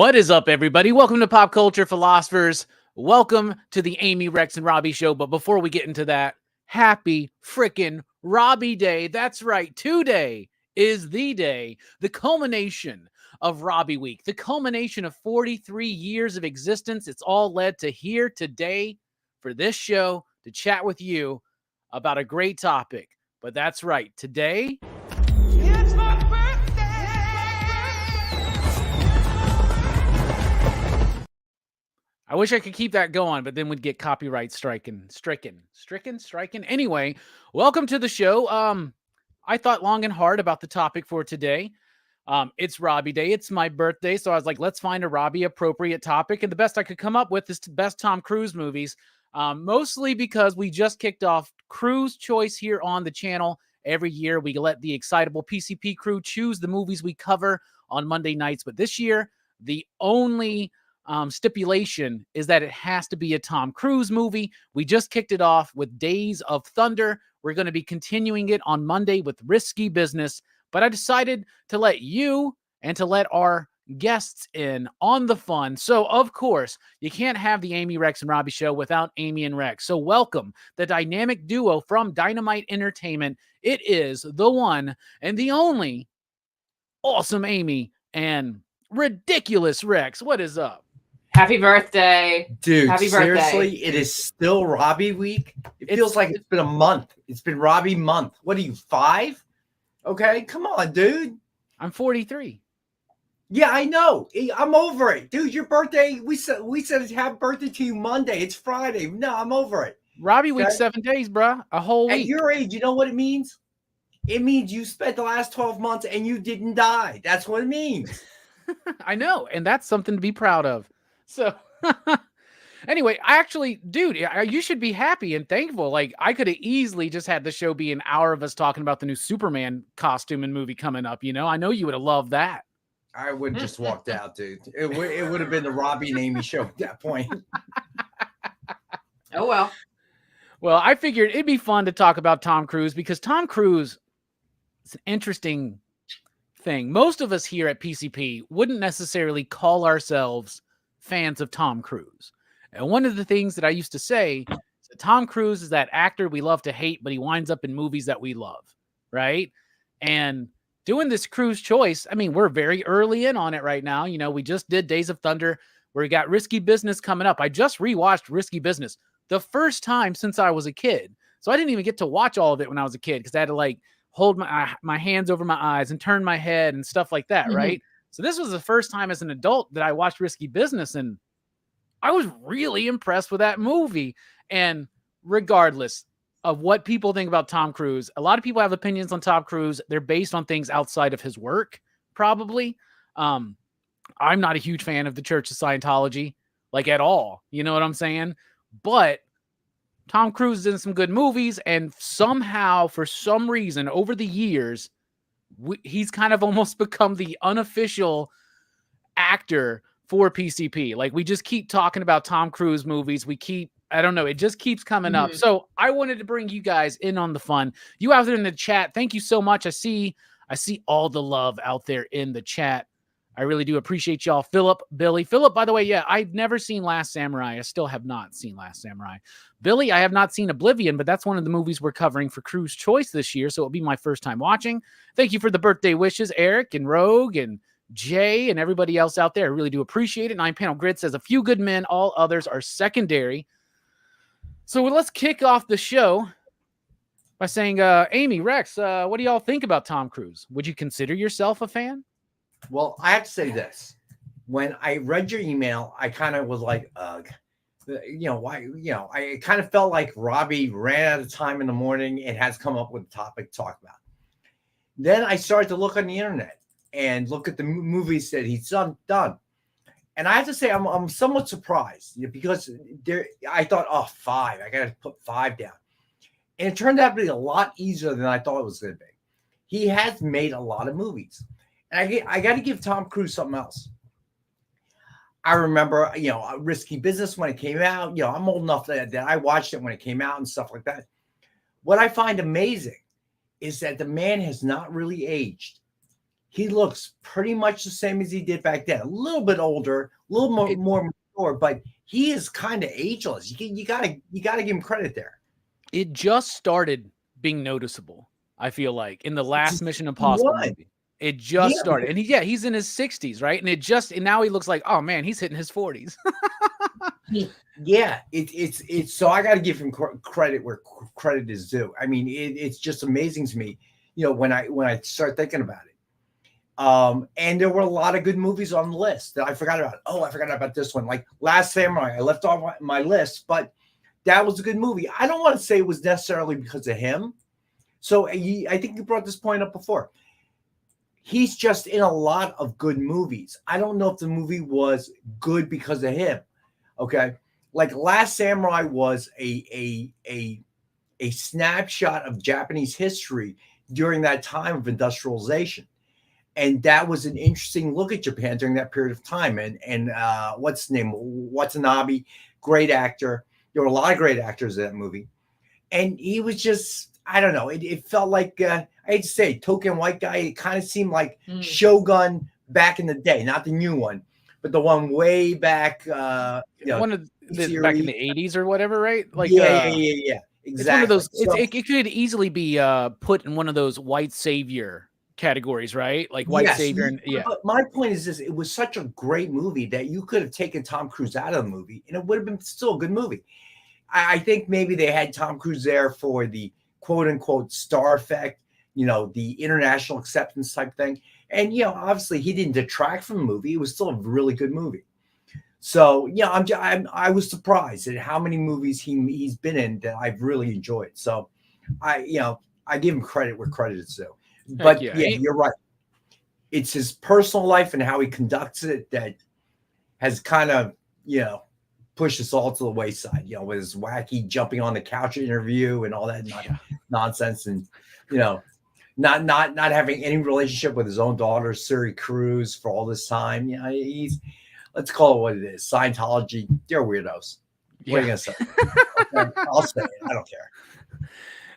What is up, everybody? Welcome to Pop Culture Philosophers. Welcome to the Amy, Rex, and Robbie show. But before we get into that, happy frickin' Robbie Day. That's right. Today is the day, the culmination of Robbie Week, the culmination of 43 years of existence. It's all led to here today for this show to chat with you about a great topic. But that's right. Today, it's my birthday. I wish I could keep that going, but then we'd get copyright stricken. Anyway, welcome to the show. I thought long and hard about the topic for today. It's Robbie Day. It's my birthday. So I was like, let's find a Robbie appropriate topic. And the best I could come up with is the best Tom Cruise movies. Mostly because we just kicked off Cruise Choice here on the channel. Every year we let the excitable PCP crew choose the movies we cover on Monday nights. But this year, the only stipulation is that it has to be a Tom Cruise movie. We just kicked it off with Days of Thunder. We're going to be continuing it on Monday with Risky Business, but I decided to let you and to let our guests in on the fun. So of course, you can't have the Amy, Rex, and Robbie show without Amy and Rex. So welcome the dynamic duo from Dynamite Entertainment. It is the one and the only awesome Amy and ridiculous Rex. What is up? Happy birthday. Dude, Happy seriously, birthday. it is still Robbie week. It feels like it's been a month. It's been Robbie month. What are you, 5? Okay, come on, dude. I'm 43. Yeah, I know. I'm over it. Dude, your birthday, we said happy birthday to you Monday. It's Friday. No, I'm over it. Robbie week, 7 days, bruh. A whole week. At your age, you know what it means? It means you spent the last 12 months and you didn't die. That's what it means. I know, and that's something to be proud of. So anyway, dude, you should be happy and thankful. Like, I could have easily just had the show be an hour of us talking about the new Superman costume and movie coming up. You know, I know you would have loved that. I would have just walked out, dude. It would have been the Robbie and Amy show at that point. Oh, well. Well, I figured it'd be fun to talk about Tom Cruise because Tom Cruise is an interesting thing. Most of us here at PCP wouldn't necessarily call ourselves fans of Tom Cruise. And one of the things that I used to say is that Tom Cruise is that actor we love to hate, but he winds up in movies that we love, right? And doing this Cruise Choice, I mean, we're very early in on it right now. You know, we just did Days of Thunder, where we got Risky Business coming up. I just rewatched Risky Business the first time since I was a kid. So I didn't even get to watch all of it when I was a kid because I had to like hold my hands over my eyes and turn my head and stuff like that, right? So this was the first time as an adult that I watched Risky Business, and I was really impressed with that movie. And regardless of what people think about Tom Cruise, a lot of people have opinions on Tom Cruise. They're based on things outside of his work, probably. I'm not a huge fan of the Church of Scientology, like at all. You know what I'm saying? But Tom Cruise is in some good movies, and somehow, for some reason, over the years, he's kind of almost become the unofficial actor for PCP. Like, we just keep talking about Tom Cruise movies. I don't know, it just keeps coming up. So I wanted to bring you guys in on the fun. You out there in the chat, thank you so much. I see all the love out there in the chat. I really do appreciate y'all. Philip, Billy. Philip, by the way, yeah, I've never seen Last Samurai. I still have not seen Last Samurai. Billy, I have not seen Oblivion, but that's one of the movies we're covering for Cruise Choice this year, so it'll be my first time watching. Thank you for the birthday wishes, Eric and Rogue and Jay and everybody else out there. I really do appreciate it. 9-Panel Grid says, a few good men, all others are secondary. So let's kick off the show by saying, Amy, Rex, what do y'all think about Tom Cruise? Would you consider yourself a fan? Well, I have to say this. When I read your email, I kind of was like, ugh. I kind of felt like Robbie ran out of time in the morning and has come up with a topic to talk about. Then I started to look on the internet and look at the movies that he's done. And I have to say, I'm somewhat surprised because I thought, 5. I got to put 5 down. And it turned out to be a lot easier than I thought it was going to be. He has made a lot of movies. And I got to give Tom Cruise something else. I remember, Risky Business when it came out. I'm old enough that I watched it when it came out and stuff like that. What I find amazing is that the man has not really aged. he looks pretty much the same as he did back then. A little bit older, a little more mature, but he is kind of ageless. You gotta give him credit there. It just started being noticeable, I feel like, in the last Mission Impossible movie. It just started. And he's in his 60s, right? And now he looks like, oh man, he's hitting his 40s. It's so I got to give him credit where credit is due. I mean, it's just amazing to me, when I start thinking about it. And there were a lot of good movies on the list that I forgot about. Oh, I forgot about this one, like Last Samurai. I left off my list, but that was a good movie. I don't want to say it was necessarily because of him. So I think you brought this point up before. He's just in a lot of good movies. I don't know if the movie was good because of him. Okay, like Last Samurai was a snapshot of Japanese history during that time of industrialization, and that was an interesting look at Japan during that period of time. And what's his name? Watanabe, great actor. There were a lot of great actors in that movie, and he was just, I don't know. It felt like I hate to say it, token white guy. It kind of seemed like Shogun back in the day, not the new one, but the one way back, one of the back in the 80s or whatever, right? Like, yeah, exactly. It's one of those. It could easily be put in one of those white savior categories, right? Like white savior, and But my point is this: it was such a great movie that you could have taken Tom Cruise out of the movie, and it would have been still a good movie. I think maybe they had Tom Cruise there for the quote unquote star effect, the international acceptance type thing. And, obviously he didn't detract from the movie. It was still a really good movie. So, I was surprised at how many movies he's been in that I've really enjoyed. So I give him credit where credit is due. But you're right. It's his personal life and how he conducts it that has kind of, pushed us all to the wayside, with his wacky jumping on the couch interview and all that nonsense. And, not having any relationship with his own daughter, Suri Cruz, for all this time. He's, let's call it what it is. Scientology, they're weirdos. What are you gonna say? Okay, I'll say it. I don't care.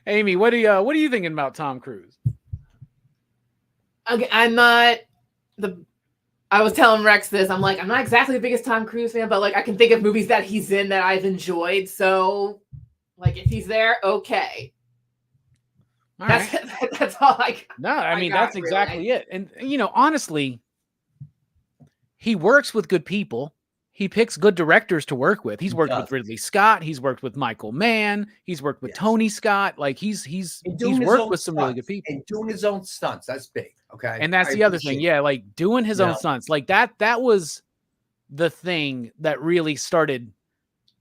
Amy, what are you thinking about Tom Cruise? Okay, I was telling Rex this. I'm like, I'm not exactly the biggest Tom Cruise fan, but like I can think of movies that he's in that I've enjoyed. So, like, if he's there, okay. That's all I got. No, I mean, that's exactly it. And, honestly, he works with good people. He picks good directors to work with. He's worked with Ridley Scott. He's worked with Michael Mann. He's worked with Tony Scott. Like he's worked with some really good people. And doing his own stunts. That's big. Okay. And that's the other thing. Yeah. Like doing his own stunts. Like that was the thing that really started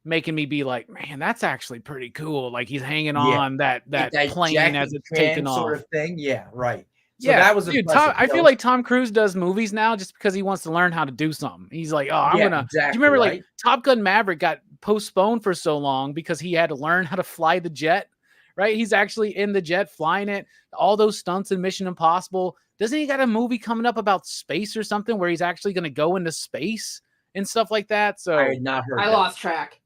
making me be like, man, that's actually pretty cool. Like he's hanging on that plane as it's taking off, sort of thing. Yeah, right. So that was I feel like Tom Cruise does movies now just because he wants to learn how to do something. He's like, oh, I'm gonna. Do you remember like Top Gun Maverick got postponed for so long because he had to learn how to fly the jet? Right? He's actually in the jet flying it. All those stunts in Mission Impossible. Doesn't he got a movie coming up about space or something where he's actually going to go into space and stuff like that? So I had not heard. I lost track.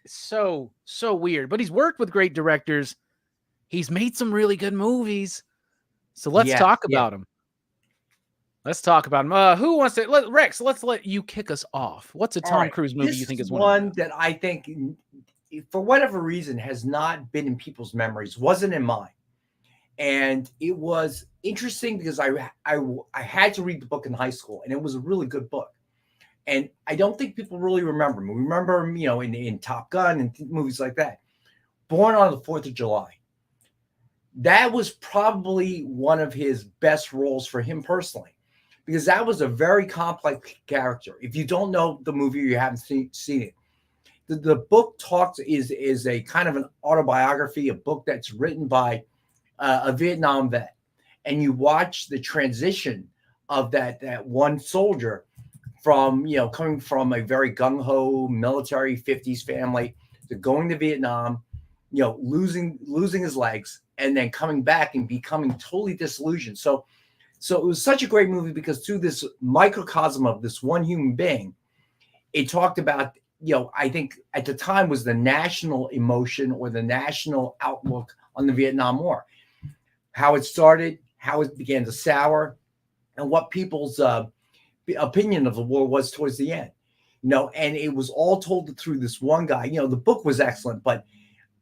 So weird, but he's worked with great directors. He's made some really good movies. So let's talk about him. Let's talk about him. Who wants to? Rex, let's let you kick us off. What's a Tom Cruise movie you think is one that I think, for whatever reason, has not been in people's memories, wasn't in mine, and it was interesting because I had to read the book in high school, and it was a really good book. And I don't think people really remember him. We remember him, in Top Gun and movies like that. Born on the 4th of July. That was probably one of his best roles for him personally, because that was a very complex character. If you don't know the movie or you haven't seen it, the book is a kind of an autobiography, a book that's written by a Vietnam vet. And you watch the transition of that one soldier from, coming from a very gung-ho military 50s family to going to Vietnam, losing his legs and then coming back and becoming totally disillusioned. So it was such a great movie because through this microcosm of this one human being, it talked about, I think at the time was the national emotion or the national outlook on the Vietnam War, how it started, how it began to sour, and what people's opinion of the war was towards the end. And it was all told through this one guy. The book was excellent, but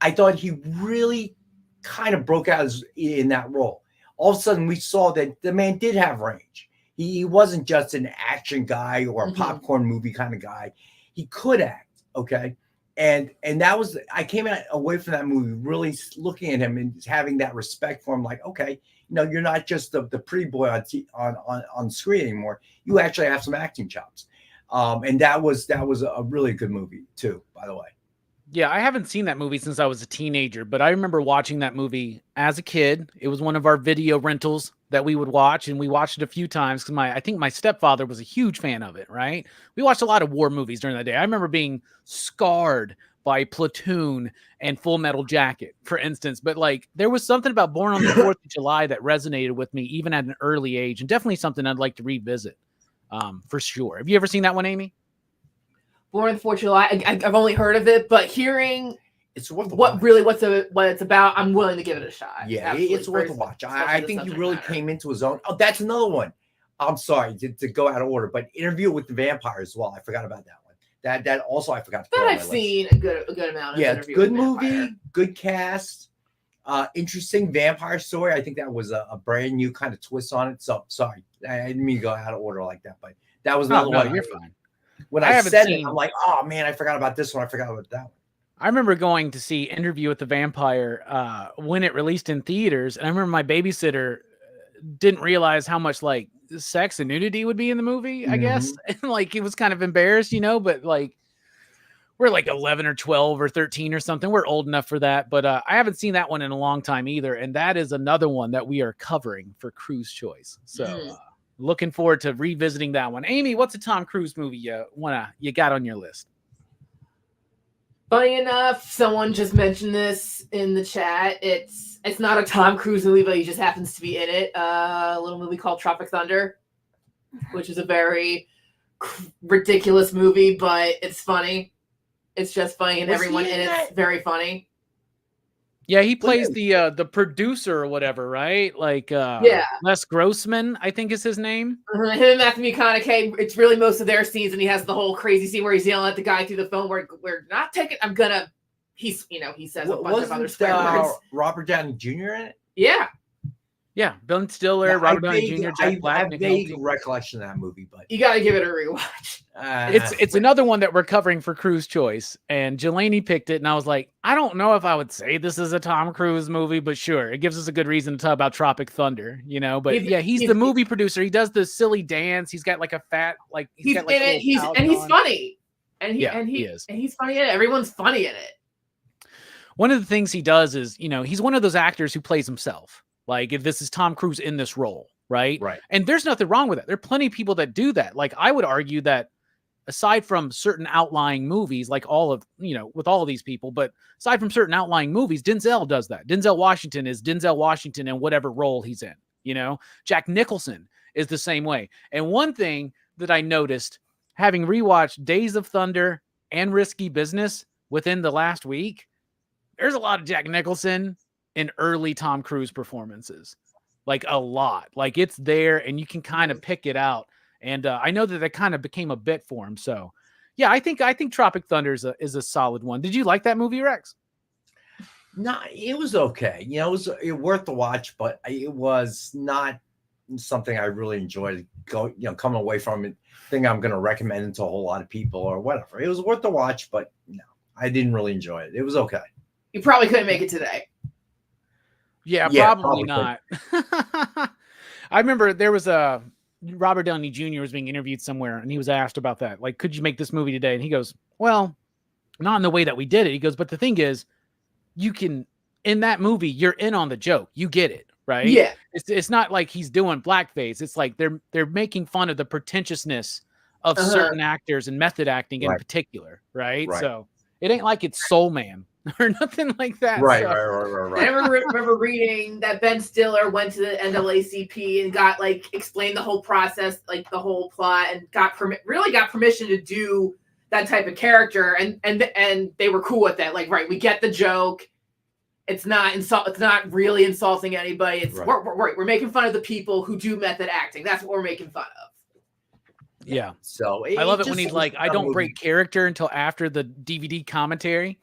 I thought he really kind of broke out in that role. All of a sudden, we saw that the man did have range. He wasn't just an action guy or a popcorn movie kind of guy. He could act, okay? And that was, I came away from that movie really looking at him and having that respect for him, like, okay, you're not just the pretty boy on screen anymore. You actually have some acting chops. And that was a really good movie too, by the way. Yeah, I haven't seen that movie since I was a teenager, but I remember watching that movie as a kid. It was one of our video rentals that we would watch, and we watched it a few times because I think my stepfather was a huge fan of it, right? We watched a lot of war movies during that day. I remember being scarred by Platoon and Full Metal Jacket, for instance. But like, there was something about Born on the 4th of July that resonated with me even at an early age, and definitely something I'd like to revisit for sure. Have you ever seen that one, Amy? Born on the 4th of July. I've only heard of it, but hearing it's worth what it's about, I'm willing to give it a shot. Yeah, it's worth a watch. I think he really came into his own. Oh, that's another one. I'm sorry to go out of order, but Interview with the Vampire as well. I forgot about that one. That also I forgot to put on my I've seen a good amount of Interview good with movie, Vampire. Good cast, interesting vampire story. I think that was a brand new kind of twist on it. So sorry, I didn't mean to go out of order like that, but that was another one. You're fine. When I said it, I'm like, oh man, I forgot about this one. I forgot about that one. I remember going to see Interview with the Vampire when it released in theaters, and I remember my babysitter didn't realize how much like sex and nudity would be in the movie, I guess. And like, he was kind of embarrassed, but like, we're like 11 or 12 or 13 or something. We're old enough for that, but I haven't seen that one in a long time either. And that is another one that we are covering for Cruise Choice. So looking forward to revisiting that one. Amy, what's a Tom Cruise movie you got on your list? Funny enough, someone just mentioned this in the chat. It's not a Tom Cruise movie, but he just happens to be in it. A little movie called Tropic Thunder, which is a very ridiculous movie, but it's funny. It's just funny, and everyone in it's very funny. Yeah, he plays the producer or whatever, right? Like, Les Grossman, I think is his name. Him and Matthew McConaughey. It's really most of their scenes, and he has the whole crazy scene where he's yelling at the guy through the phone. We're not taking. I'm gonna. He says a bunch of other swear words. Robert Downey Jr. in it? Yeah, Ben Stiller, Robert Downey Jr., Jack Black. I have vague recollection of that movie, but you got to give it a rewatch. It's another one that we're covering for Cruise Choice, and Jelani picked it, and I was like, I don't know if I would say this is a Tom Cruise movie, but sure, it gives us a good reason to talk about Tropic Thunder, But he's the movie producer. He does the silly dance. He's got like a fat he's got, in it. He's funny, and he is, and he's funny in it. Everyone's funny in it. One of the things he does is, he's one of those actors who plays himself. Like, if this is Tom Cruise in this role, right? Right. And there's nothing wrong with that. There are plenty of people that do that. Like, I would argue that aside from certain outlying movies, like with all of these people, but aside from certain outlying movies, Denzel does that. Denzel Washington is Denzel Washington in whatever role he's in, Jack Nicholson is the same way. And one thing that I noticed, having rewatched Days of Thunder and Risky Business within the last week, there's a lot of Jack Nicholson in early Tom Cruise performances, like a lot. Like, it's there, and you can kind of pick it out. And I know that kind of became a bit for him. So, yeah, I think Tropic Thunder is a solid one. Did you like that movie, Rex? No, it was okay. It was worth the watch, but it was not something I really enjoyed. Coming away from it, think I'm going to recommend it to a whole lot of people or whatever. It was worth the watch, but no, I didn't really enjoy it. It was okay. You probably couldn't make it today. Yeah, probably not. I remember there was a Robert Downey Jr. was being interviewed somewhere, and he was asked about that. Like, could you make this movie today? And he goes, well, not in the way that we did it. He goes, but the thing is, you can, in that movie, you're in on the joke. You get it, right? Yeah. It's not like he's doing blackface. It's like they're making fun of the pretentiousness of certain actors and method acting in particular, right? So it ain't like it's Soul Man or nothing like that. Right. I remember reading that Ben Stiller went to the NAACP and got explained the whole process, like the whole plot, and got permission to do that type of character, and they were cool with that. Like, right, we get the joke. It's not It's not really insulting anybody. It's Right. we're making fun of the people who do method acting. That's what we're making fun of. Yeah. So I love it when just he's was like, a I don't movie. break character until after the DVD commentary.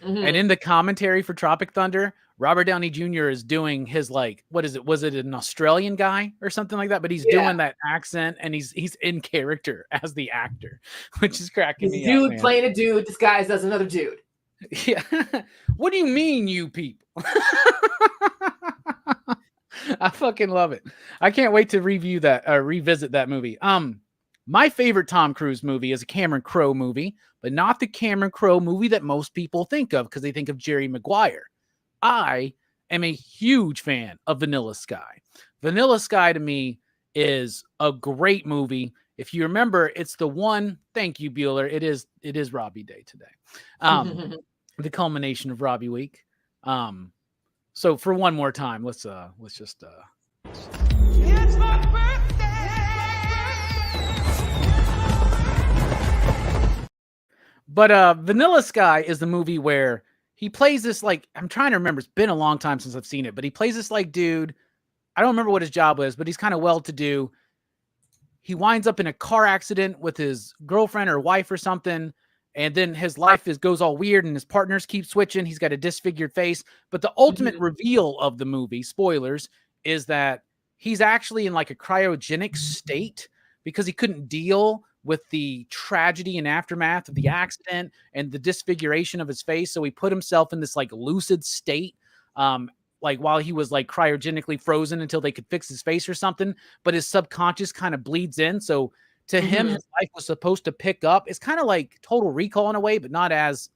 Mhm. And in the commentary for Tropic Thunder, Robert Downey Jr. is doing his like, what is it? Was it an Australian guy or something like that? But he's Yeah. doing that accent and he's in character as the actor, which is cracking He's me a dude up, man. playing a dude disguised as another dude. Yeah. What do you mean, you people? I fucking love it. I can't wait to revisit that movie. My favorite Tom Cruise movie is a Cameron Crowe movie, but not the Cameron Crowe movie that most people think of because they think of Jerry Maguire. I am a huge fan of Vanilla Sky. Vanilla Sky to me is a great movie. If you remember, it's the one. Thank you, Bueller. It is Robbie Day today. The culmination of Robbie Week. So for one more time, let's just It's my birthday. But Vanilla Sky is the movie where he plays this, like, I'm trying to remember. It's been a long time since I've seen it, but he plays this like dude. I don't remember what his job was, but he's kind of well-to-do. He winds up in a car accident with his girlfriend or wife or something. And then his life goes all weird and his partners keep switching. He's got a disfigured face. But the ultimate reveal of the movie, spoilers, is that he's actually in like a cryogenic state because he couldn't deal with the tragedy and aftermath of the accident and the disfiguration of his face. So he put himself in this like lucid state, like while he was like cryogenically frozen until they could fix his face or something. But his subconscious kind of bleeds in. So to him, his life was supposed to pick up. It's kind of like Total Recall in a way, but not as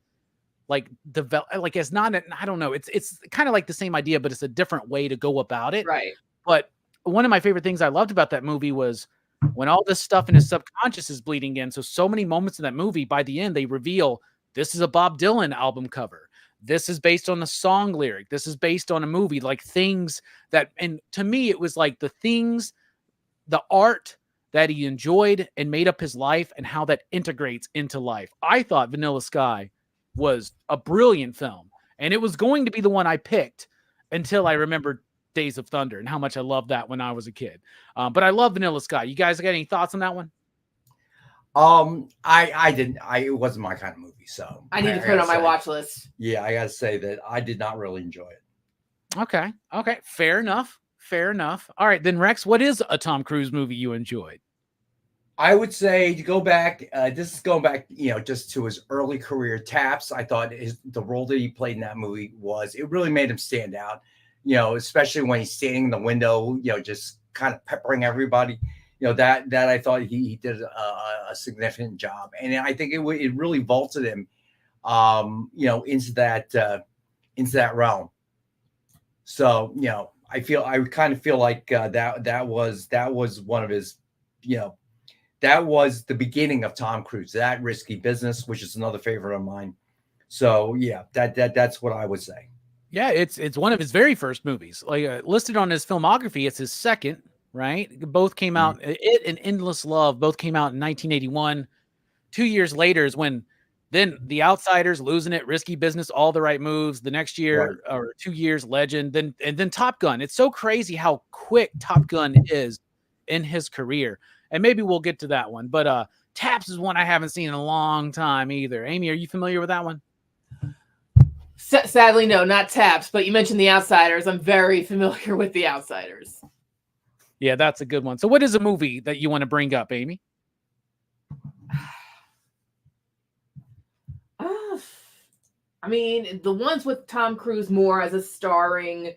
like it's not. I don't know. It's kind of like the same idea, but it's a different way to go about it. Right. But one of my favorite things I loved about that movie was when all this stuff in his subconscious is bleeding in. So many moments in that movie, by the end, they reveal this is a Bob Dylan album cover. This is based on a song lyric. This is based on a movie, like things that, and to me, it was like the things, the art that he enjoyed and made up his life and how that integrates into life. I thought Vanilla Sky was a brilliant film, and it was going to be the one I picked until I remembered Days of Thunder and how much I loved that when I was a kid. But I love Vanilla Sky. You guys got any thoughts on that one? I didn't. It wasn't my kind of movie, so I need to put it on my watch list. Yeah, I gotta say that I did not really enjoy it. Okay. Fair enough. All right, then Rex, what is a Tom Cruise movie you enjoyed? I would say to go back. This is going back, just to his early career. Taps. I thought the role that he played in that movie it really made him stand out. Especially when he's standing in the window, just kind of peppering everybody. That I thought he did a significant job, and I think it really vaulted him, into that realm. So I kind of feel like that was one of his, that was the beginning of Tom Cruise. That Risky Business, which is another favorite of mine. So yeah, that's what I would say. Yeah, it's one of his very first movies. Like listed on his filmography, it's his second. Right? Both came out. It and Endless Love both came out in 1981. 2 years later is when then The Outsiders, Losing It, Risky Business, All the Right Moves. The next year or 2 years, Legend. Then Top Gun. It's so crazy how quick Top Gun is in his career. And maybe we'll get to that one. But Taps is one I haven't seen in a long time either. Amy, are you familiar with that one? Sadly, no, not Taps. But you mentioned The Outsiders. I'm very familiar with The Outsiders. Yeah, that's a good one. So what is a movie that you want to bring up, Amy? I mean, the ones with Tom Cruise more as a starring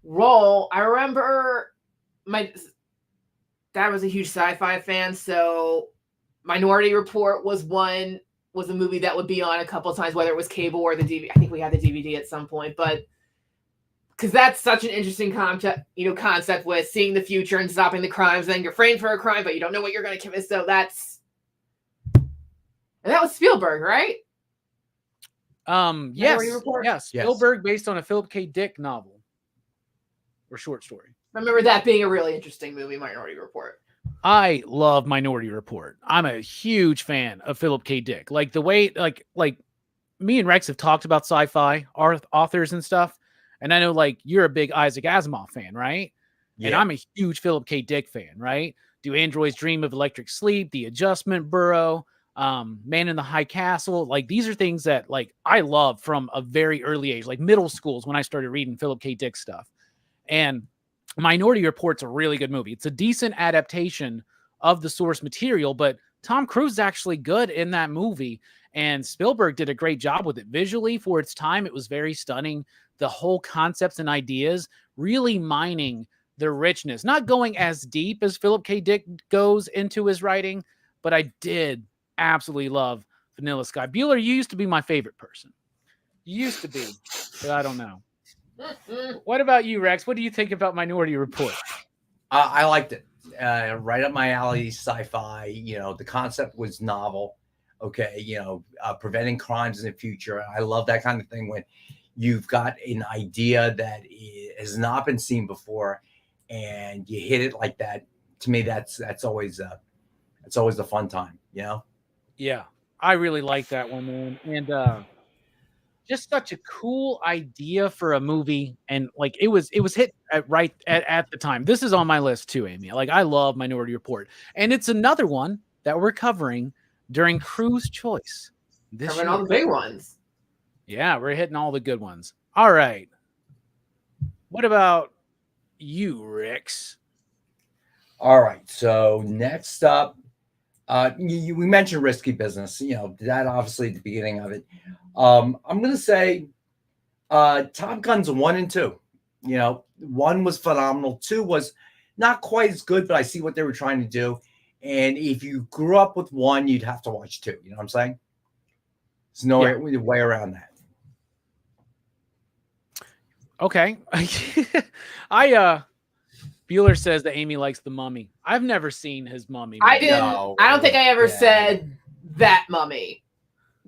role. I remember my dad was a huge sci-fi fan, so Minority Report was a movie that would be on a couple of times, whether it was cable or the DVD. I think we had the DVD at some point, but because that's such an interesting concept with seeing the future and stopping the crimes. Then you're framed for a crime, but you don't know what you're going to commit. So and that was Spielberg, right? Yes. Spielberg, based on a Philip K. Dick novel or short story. I remember that being a really interesting movie, Minority Report. I love Minority Report. I'm a huge fan of Philip K. Dick. Like the way, like me and Rex have talked about sci-fi authors and stuff, and I know like you're a big Isaac Asimov fan, right? And Yeah. I'm a huge Philip K. Dick fan, right? Do Androids Dream of Electric Sleep, The Adjustment Bureau, Man in the High Castle? Like these are things that like I love from a very early age, like middle schools when I started reading Philip K. Dick stuff. And Minority Report's a really good movie. It's a decent adaptation of the source material, but Tom Cruise is actually good in that movie. And Spielberg did a great job with it. Visually, for its time, it was very stunning. The whole concepts and ideas really mining the richness, not going as deep as Philip K. Dick goes into his writing, but I did absolutely love Vanilla Sky. Bueller, you used to be my favorite person. You used to be, but I don't know. What about you, Rex? What do you think about Minority Report? I liked it. Right up my alley, sci-fi. You know, the concept was novel. Okay, you know, preventing crimes in the future. I love that kind of thing when you've got an idea that has not been seen before, and you hit it like that. To me, that's always the fun time. You know. Yeah, I really like that one, man. And just such a cool idea for a movie, and like it was hit at the time. This is on my list too, Amy. Like I love Minority Report, and it's another one that we're covering during Cruise Choice this Covering year. all the big ones. Yeah, we're hitting all the good ones. All right, what about you, Rex? All right. So next up, we mentioned Risky Business. You know, that obviously at the beginning of it. I'm going to say Top Gun's 1 and 2. You know, 1 was phenomenal. 2 was not quite as good, but I see what they were trying to do. And if you grew up with 1, you'd have to watch 2. You know what I'm saying? There's no way around that. Okay. Bueller says that Amy likes The Mummy. I've never seen his Mummy. I didn't. No, I don't think I ever yeah. said that Mummy.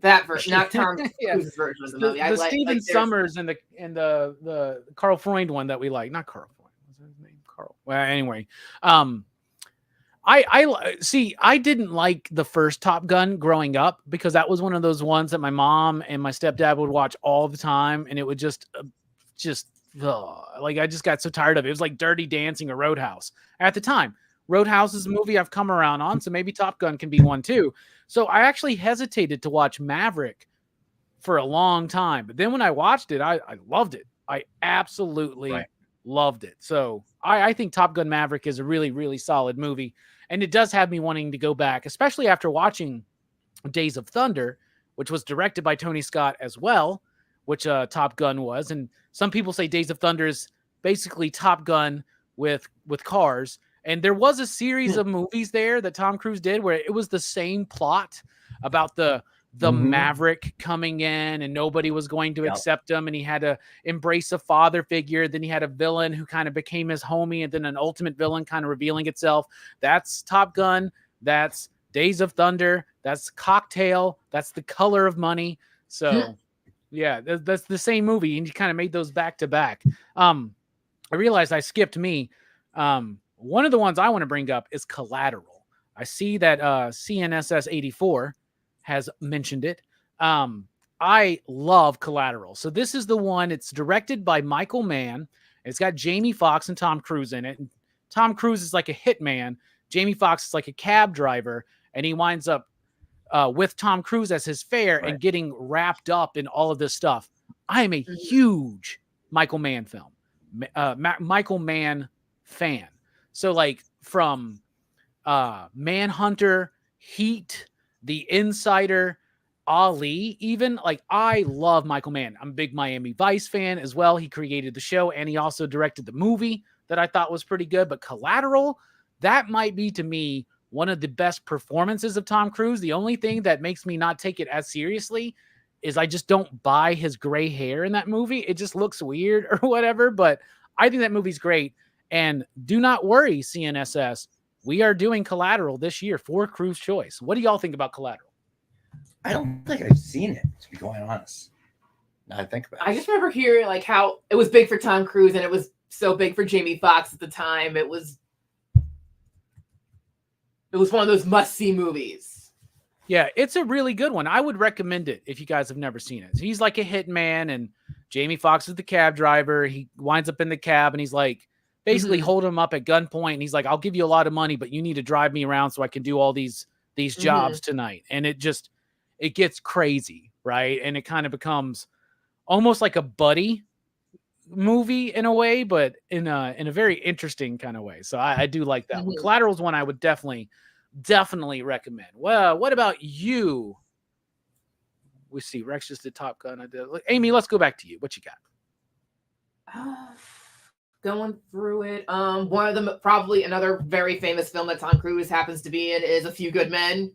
That version, not Tom Yeah. Cruise's version of the Mummy. The Stephen Summers and the Carl Freund one that we like. Not Carl Freund. What's his name? Carl. Well, anyway. I see. I didn't like the first Top Gun growing up because that was one of those ones that my mom and my stepdad would watch all the time, and it would just like I just got so tired of it. It was like Dirty Dancing or Roadhouse at the time. Roadhouse is a movie I've come around on, so maybe Top Gun can be one too. So I actually hesitated to watch Maverick for a long time, but then when I watched it, I loved it. I absolutely loved it. So I think Top Gun Maverick is a really, really solid movie. And it does have me wanting to go back, especially after watching Days of Thunder, which was directed by Tony Scott as well, which Top Gun was. And some people say Days of Thunder is basically Top Gun with cars. And there was a series of movies there that Tom Cruise did where it was the same plot about the Maverick coming in and nobody was going to accept him, and he had to embrace a father figure. Then he had a villain who kind of became his homie, and then an ultimate villain kind of revealing itself. That's Top Gun. That's Days of Thunder. That's Cocktail. That's The Color of Money. So yeah, that's the same movie, and you kind of made those back to back. I realized I skipped me. One of the ones I want to bring up is Collateral. I see that CNSS 84 has mentioned it. I love Collateral. So this is the one. It's directed by Michael Mann. It's got Jamie Foxx and Tom Cruise in it. And Tom Cruise is like a hitman. Jamie Foxx is like a cab driver, and he winds up with Tom Cruise as his fare and getting wrapped up in all of this stuff. I am a huge Michael Mann film, Michael Mann fan. So like from Manhunter, Heat, The Insider, Ali, even like I love Michael Mann. I'm a big Miami Vice fan as well. He created the show and he also directed the movie that I thought was pretty good. But Collateral, that might be to me one of the best performances of Tom Cruise. The only thing that makes me not take it as seriously is I just don't buy his gray hair in that movie. It just looks weird or whatever. But I think that movie's great. And do not worry, CNSS. We are doing Collateral this year for Cruise Choice. What do y'all think about Collateral? I don't think I've seen it, to be quite honest. Now I think about it. I just remember hearing like how it was big for Tom Cruise and it was so big for Jamie Foxx at the time. It was one of those must-see movies. Yeah, it's a really good one. I would recommend it if you guys have never seen it. He's like a hitman, and Jamie Foxx is the cab driver. He winds up in the cab, and he's like basically holding him up at gunpoint. And he's like, "I'll give you a lot of money, but you need to drive me around so I can do all these jobs tonight." And it gets crazy, right? And it kind of becomes almost like a buddy movie in a way, but in a very interesting kind of way. So I do like that one. Collateral is one I would definitely recommend. Well, what about you? We see Rex just did Top Gun. I did. Amy, let's go back to you. What you got? Going through it. One of them, probably another very famous film that Tom Cruise happens to be in, is A Few Good Men.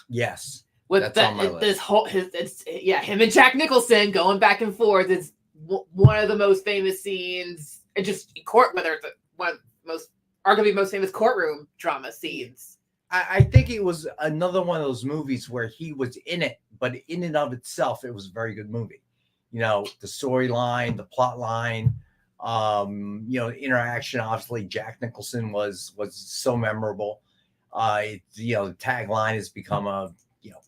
Yes, with that's on my list. Him and Jack Nicholson going back and forth. It's one of the most famous scenes, and just whether it's one of the most, arguably most famous courtroom drama scenes. I think it was another one of those movies where he was in it, but in and of itself, it was a very good movie. You know, the storyline, the plot line, the interaction. Obviously, Jack Nicholson was so memorable. The tagline has become a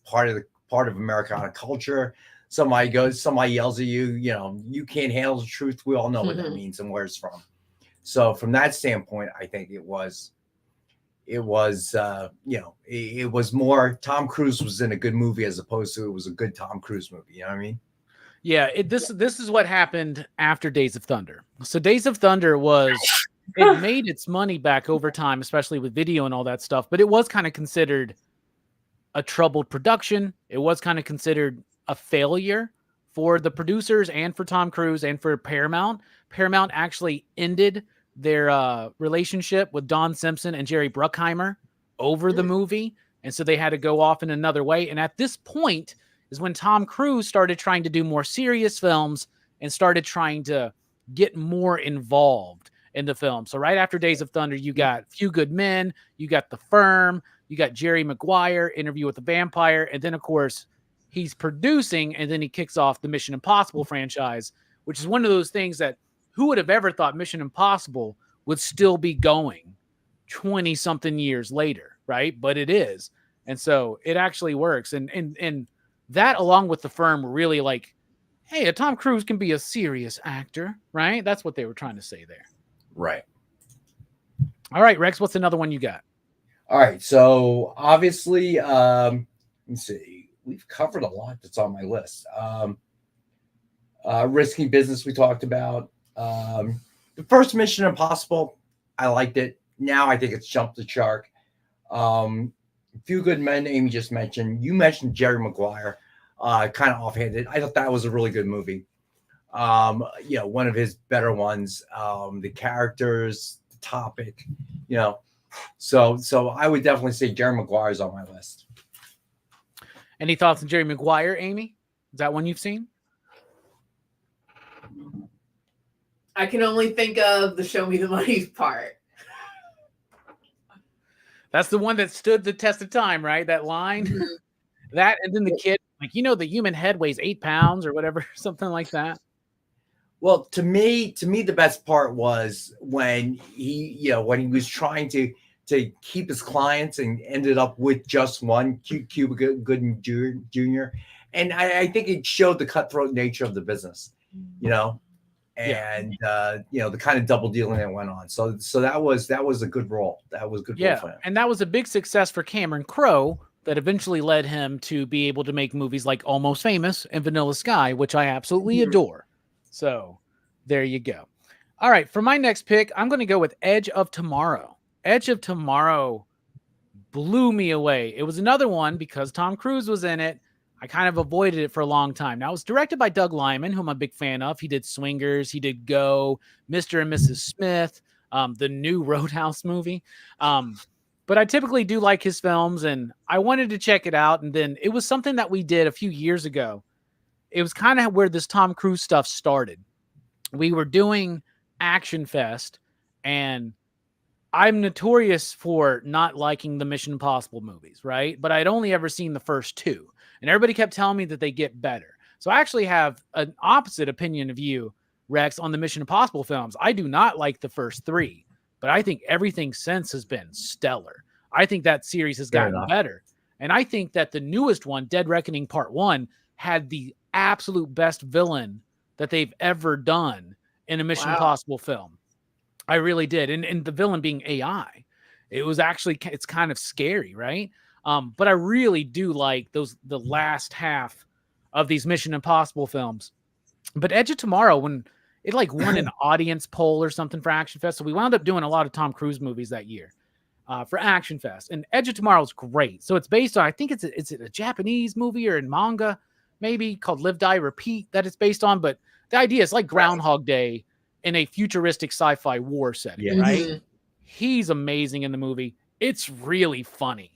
part of Americana culture. Somebody yells at you, you can't handle the truth. We all know what that means and where it's from. So from that standpoint, I think it was more Tom Cruise was in a good movie as opposed to it was a good Tom Cruise movie. You know what I mean? Yeah, this is what happened after Days of Thunder. So Days of Thunder it made its money back over time, especially with video and all that stuff, but it was kind of considered a troubled production. It was kind of considered a failure for the producers and for Tom Cruise and for Paramount. Paramount actually ended their relationship with Don Simpson and Jerry Bruckheimer over the movie. And so they had to go off in another way. And at this point is when Tom Cruise started trying to do more serious films and started trying to get more involved in the film. So right after Days of Thunder, you got Few Good Men, you got The Firm, you got Jerry Maguire, Interview with the Vampire, and then of course he's producing, and then he kicks off the Mission Impossible franchise, which is one of those things that who would have ever thought Mission Impossible would still be going 20 something years later, right? But it is. And so it actually works. And that, along with The Firm, were really like, hey, a Tom Cruise can be a serious actor, right? That's what they were trying to say there. Right. All right, Rex, what's another one you got? All right. So obviously, let's see. We've covered a lot that's on my list. Risky Business we talked about. The first Mission Impossible, I liked it. Now I think it's jumped the shark. Few Good Men, Amy just mentioned. You mentioned Jerry Maguire, kind of offhanded. I thought that was a really good movie. One of his better ones. The characters, the topic, So I would definitely say Jerry Maguire's on my list. Any thoughts on Jerry Maguire, Amy? Is that one you've seen? I can only think of the Show Me the Money part. That's the one that stood the test of time, right? That line. That, and then the kid, like, the human head weighs 8 pounds or whatever, something like that. Well, to me, the best part was when he was trying to keep his clients and ended up with just one, Cuba Gooding Jr. And I think it showed the cutthroat nature of the business, and the kind of double dealing that went on. So that was a good role. That was a good role for him. And that was a big success for Cameron Crowe that eventually led him to be able to make movies like Almost Famous and Vanilla Sky, which I absolutely adore. So there you go. All right, for my next pick, I'm going to go with Edge of Tomorrow. Edge of Tomorrow blew me away. It was another one because Tom Cruise was in it. I kind of avoided it for a long time. Now, it was directed by Doug Liman, who I'm a big fan of. He did Swingers. He did Go, Mr. and Mrs. Smith, the new Roadhouse movie. But I typically do like his films, and I wanted to check it out. And then it was something that we did a few years ago. It was kind of where this Tom Cruise stuff started. We were doing Action Fest, and I'm notorious for not liking the Mission Impossible movies, right? But I'd only ever seen the first 2, and everybody kept telling me that they get better. So I actually have an opposite opinion of you, Rex, on the Mission Impossible films. I do not like the first 3, but I think everything since has been stellar. I think that series has gotten better. And I think that the newest one, Dead Reckoning Part 1, had the absolute best villain that they've ever done in a Mission Impossible film. I really did. And the villain being AI. It was actually, it's kind of scary, right? But I really do like the last half of these Mission Impossible films. But Edge of Tomorrow, when it like won an audience poll or something for Action Fest, so we wound up doing a lot of Tom Cruise movies that year for Action Fest. And Edge of Tomorrow is great. So it's based on, I think it's a Japanese movie or in manga, maybe called Live, Die, Repeat that it's based on. But the idea is like Groundhog Day in a futuristic sci-fi war setting, right? He's amazing in the movie. It's really funny,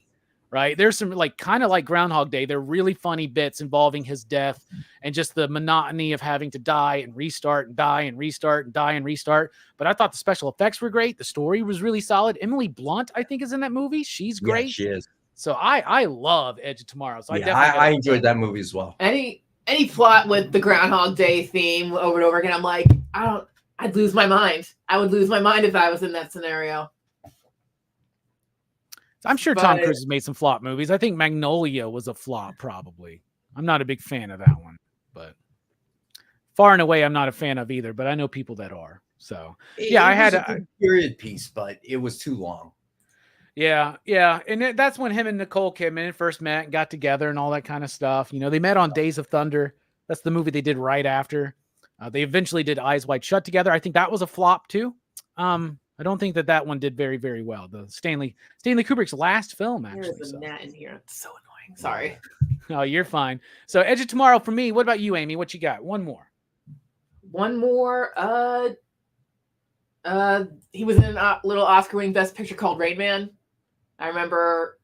right? There's some like kind of like Groundhog Day. They're really funny bits involving his death and just the monotony of having to die and restart and die and restart and die and restart. But I thought the special effects were great. The story was really solid. Emily Blunt, I think, is in that movie. She's great. Yeah, she is. So I love Edge of Tomorrow. So I enjoyed that movie as well. Any plot with the Groundhog Day theme over and over again, I'm like, I'd lose my mind. I would lose my mind if I was in that scenario. I'm sure Tom Cruise has made some flop movies. I think Magnolia was a flop, probably. I'm not a big fan of that one, but far and away, I'm not a fan of either. But I know people that are. So I had a period piece, but it was too long. Yeah, and that's when him and Nicole Kidman first met and got together and all that kind of stuff. You know, they met on Days of Thunder. That's the movie they did right after. They eventually did Eyes Wide Shut together. I think that was a flop too. I don't think that one did very, very well. The Stanley Kubrick's last film, actually. There's a gnat in here. It's so annoying. Sorry. Oh, you're fine. So Edge of Tomorrow for me. What about you, Amy? What you got? One more. He was in a little Oscar-winning Best Picture called Rain Man. I remember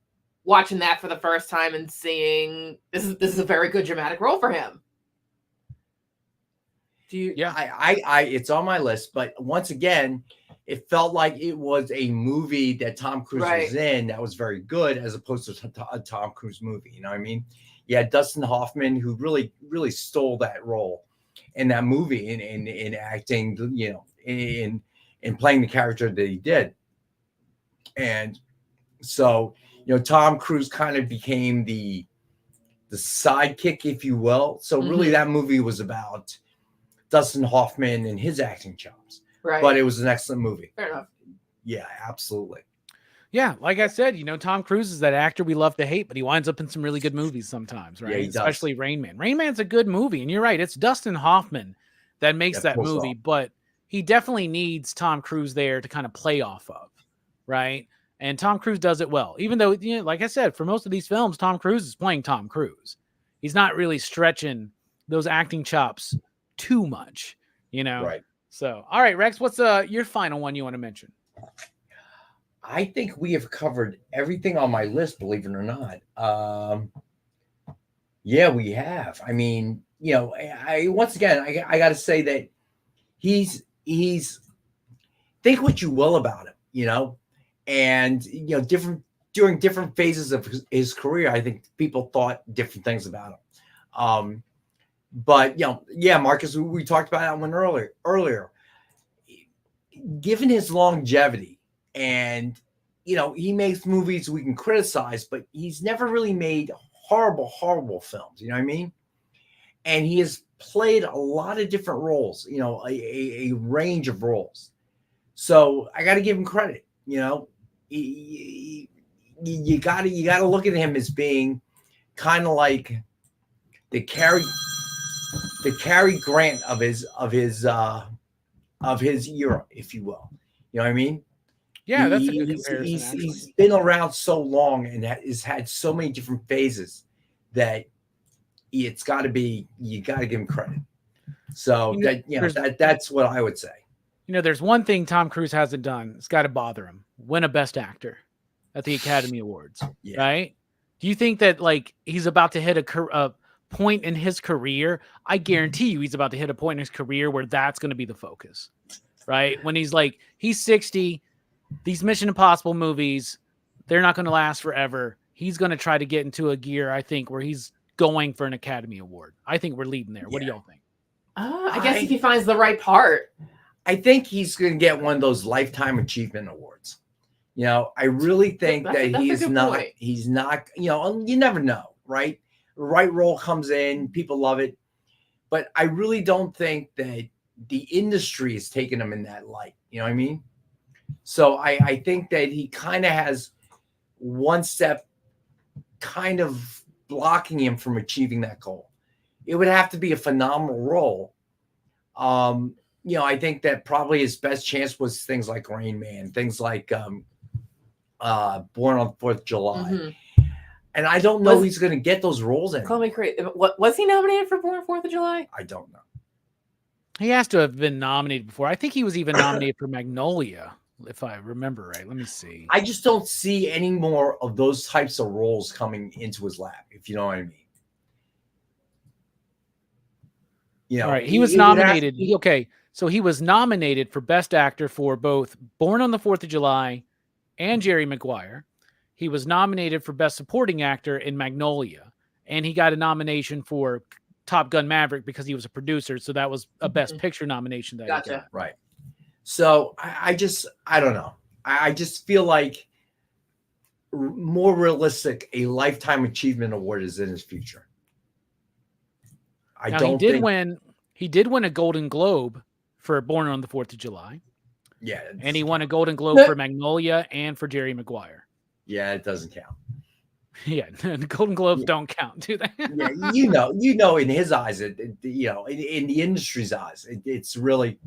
watching that for the first time and seeing this is a very good dramatic role for him. I it's on my list, but once again, it felt like it was a movie that Tom Cruise was in that was very good, as opposed to a Tom Cruise movie. You know what I mean? Yeah, Dustin Hoffman, who really, really stole that role in that movie in acting, you know, in playing the character that he did. And so, you know, Tom Cruise kind of became the sidekick, if you will. So really that movie was about Dustin Hoffman and his acting chops. Right. But it was an excellent movie. Fair enough. Yeah, absolutely. Yeah, like I said, you know, Tom Cruise is that actor we love to hate, but he winds up in some really good movies sometimes, right? Yeah, he does. Especially Rain Man. Rain Man's a good movie, and you're right. It's Dustin Hoffman that makes that movie, but he definitely needs Tom Cruise there to kind of play off of, right? And Tom Cruise does it well. Even though, you know, like I said, for most of these films, Tom Cruise is playing Tom Cruise. He's not really stretching those acting chops too much, you know? Right. So, all right, Rex, what's your final one you want to mention? I think we have covered everything on my list, believe it or not. Yeah, we have. I mean, you know, I once again, I got to say that he's think what you will about him, you know, and, you know, during different phases of his career, I think people thought different things about him. But, you know, yeah, Marcus, we talked about that one earlier. Given his longevity, and, you know, he makes movies we can criticize, but he's never really made horrible films. You know what I mean? And he has played a lot of different roles, you know, a range of roles. So I got to give him credit. You know, you got to look at him as being kind of like the Cary Grant of his era, if you will. You know what I mean? Yeah, that's a good comparison. He's been around so long and has had so many different phases that it's got to be, you got to give him credit. So that's what I would say. You know, there's one thing Tom Cruise hasn't done. It's got to bother him. Win a Best Actor at the Academy Awards, right? Do you think that like he's about to hit a point in his career? I guarantee you he's about to hit a point in his career where that's going to be the focus, right? When he's 60, these Mission Impossible movies, they're not going to last forever. He's going to try to get into a gear, I think, where he's going for an Academy Award. I think we're leading there. What do y'all think? I guess if he finds the right part. I think he's going to get one of those Lifetime Achievement Awards. You know, I really think That's a that he's good not. point. He's not. You know, you never know, right? The right role comes in, people love it, but I really don't think that the industry is taking him in that light. You know what I mean? So I think that he kind of has one step kind of blocking him from achieving that goal. It would have to be a phenomenal role. You know, I think that probably his best chance was things like Rain Man, things like Born on the 4th of July. Mhm. And I don't know he's going to get those roles in. Call me crazy. What was he nominated for Born 4th of July? I don't know. He has to have been nominated before. I think he was even nominated for Magnolia, if I remember right. Let me see. I just don't see any more of those types of roles coming into his lap, if you know what I mean. You know, All right, he was nominated. Okay, so he was nominated for Best Actor for both Born on the 4th of July and Jerry Maguire. He was nominated for Best Supporting Actor in Magnolia, and he got a nomination for Top Gun Maverick because he was a producer, so that was a Best Picture nomination that he got. Right. So I don't know. I just feel like more realistic, a Lifetime Achievement Award is in his future. He did win a Golden Globe for Born on the 4th of July. Yeah. And he won a Golden Globe for Magnolia and for Jerry Maguire. Yeah, it doesn't count. Yeah, the Golden Globes don't count, do they? Yeah, you know, in his eyes, you know, in the industry's eyes, it's really,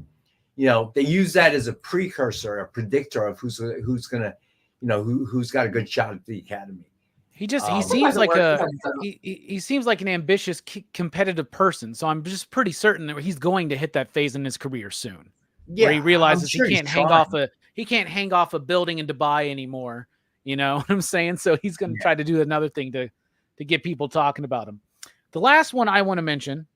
you know, they use that as a precursor, a predictor of who's gonna, you know, who's got a good shot at the Academy. He seems like he seems like an ambitious, competitive person. So I'm just pretty certain that he's going to hit that phase in his career soon. Yeah, where he realizes sure he can't hang off a building in Dubai anymore. You know what I'm saying? So he's going to try to do another thing to get people talking about him. The last one I want to mention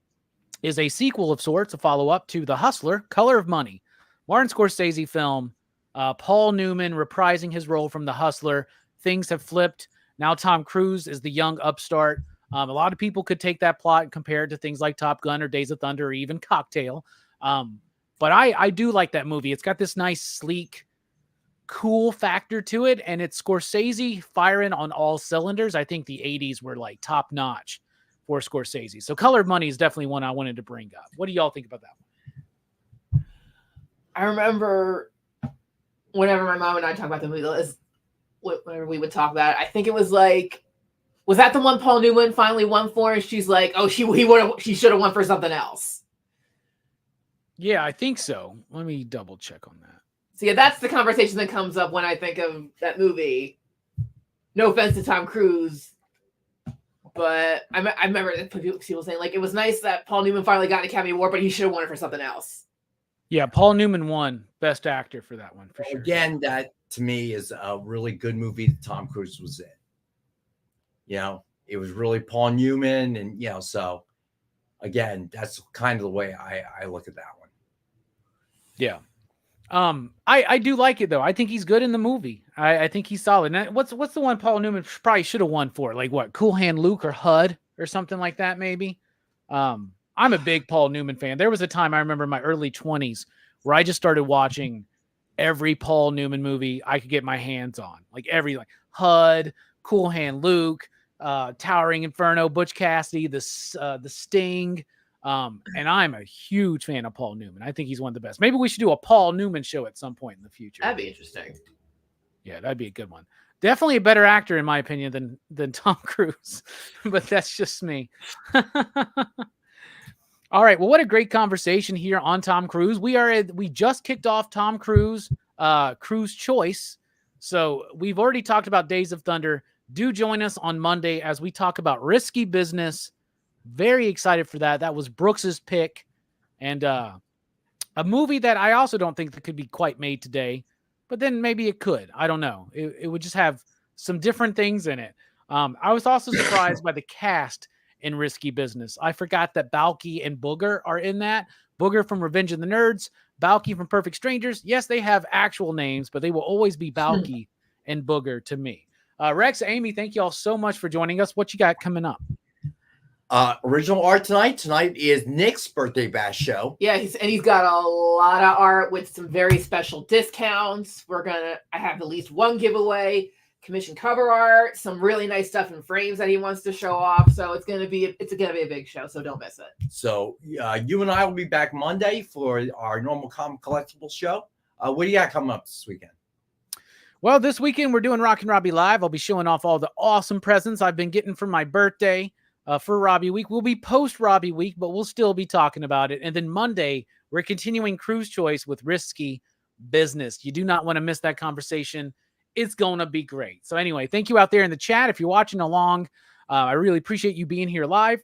is a sequel of sorts, a follow-up to The Hustler, Color of Money. Martin Scorsese film, Paul Newman reprising his role from The Hustler. Things have flipped. Now Tom Cruise is the young upstart. A lot of people could take that plot and compare it to things like Top Gun or Days of Thunder or even Cocktail. But I do like that movie. It's got this nice, sleek, cool factor to it, and it's Scorsese firing on all cylinders. I think the 80s were like top notch for Scorsese. So Color of Money is definitely one I wanted to bring up. What do y'all think about that one? I remember whenever my mom and I talk about the movie, whenever we would talk about it, I think it was like, was that the one Paul Newman finally won for? And she's like, oh, she should have won for something else. Yeah, I think so. Let me double check on that. So yeah, that's the conversation that comes up when I think of that movie. No offense to Tom Cruise, but I remember people saying like it was nice that Paul Newman finally got an Academy Award, but he should have won it for something else. Yeah, Paul Newman won Best Actor for that one for sure. Again, that to me is a really good movie that Tom Cruise was in. You know, it was really Paul Newman, and you know, so again, that's kind of the way I look at that one. Yeah. I do like it though. I think he's good in the movie. I think he's solid. Now, what's the one Paul Newman probably should have won for? Like what? Cool Hand Luke or HUD or something like that maybe. I'm a big Paul Newman fan. There was a time I remember in my early 20s where I just started watching every Paul Newman movie I could get my hands on. Like HUD, Cool Hand Luke, Towering Inferno, Butch Cassidy, the Sting. And I'm a huge fan of Paul Newman. I think he's one of the best. Maybe we should do a Paul Newman show at some point in the future. That'd be interesting. Yeah, that'd be a good one. Definitely a better actor, in my opinion, than Tom Cruise. But that's just me. All right. Well, what a great conversation here on Tom Cruise. We just kicked off Tom Cruise, Cruise Choice. So we've already talked about Days of Thunder. Do join us on Monday as we talk about Risky Business. Very excited for that. That was Brooks's pick. And a movie that I also don't think that could be quite made today, but then maybe it could. I don't know. It would just have some different things in it. I was also surprised by the cast in Risky Business. I forgot that Balky and Booger are in that. Booger from Revenge of the Nerds, Balky from Perfect Strangers. Yes, they have actual names, but they will always be Balky and Booger to me. Rex, Amy, thank you all so much for joining us. What you got coming up? Original art tonight. Tonight is Nick's birthday bash show. Yeah, he's got a lot of art with some very special discounts. I have at least one giveaway, commission cover art, some really nice stuff in frames that he wants to show off. So it's gonna be a big show. So don't miss it. So you and I will be back Monday for our normal Comic Collectables show. What do you got coming up this weekend? Well, this weekend we're doing Rockin Robbie Live. I'll be showing off all the awesome presents I've been getting for my birthday. For Robbie Week. We'll be post Robbie Week, but we'll still be talking about it. And then Monday, we're continuing Cruise Choice with Risky Business. You do not want to miss that conversation. It's going to be great. So anyway, thank you out there in the chat. If you're watching along, I really appreciate you being here live.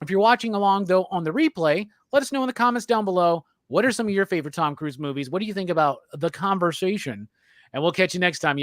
If you're watching along, though, on the replay, let us know in the comments down below. What are some of your favorite Tom Cruise movies? What do you think about the conversation? And we'll catch you next time.